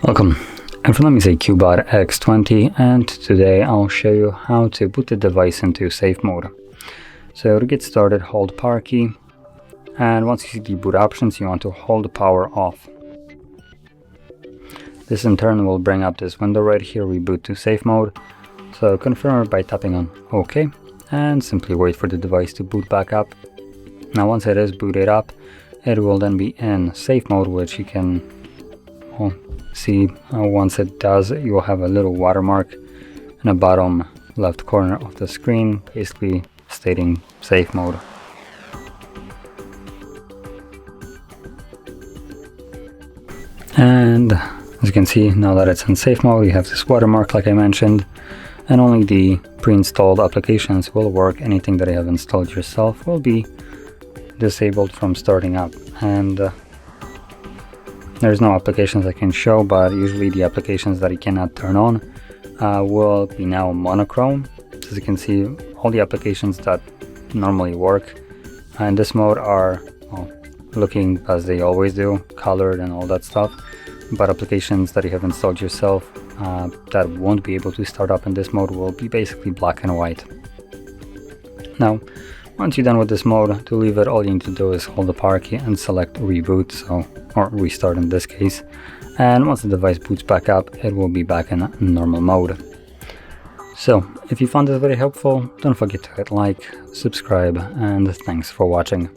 Welcome. In front of me is a CUBOT X20, and today I'll show you how to put the device into safe mode. So to get started, hold power key, and once you see the boot options, you want to hold the power off. This in turn will bring up this window right here, reboot to safe mode. So confirm it by tapping on OK, and simply wait for the device to boot back up. Now once it is booted up, it will then be in safe mode, which you can see. Once it does, you will have a little watermark in the bottom left corner of the screen, basically stating safe mode. And as you can see, now that it's in safe mode, you have this watermark like I mentioned, and only the pre-installed applications will work. Anything that you have installed yourself will be disabled from starting up. And there's no applications I can show, but usually the applications that you cannot turn on will be now monochrome. As you can see, all the applications that normally work in this mode are looking as they always do, colored and all that stuff. But applications that you have installed yourself that won't be able to start up in this mode will be basically black and white. Now, once you're done with this mode, to leave it, all you need to do is hold the power key and select reboot, or restart in this case. And once the device boots back up, it will be back in normal mode. So, if you found this very helpful, don't forget to hit like, subscribe, and thanks for watching.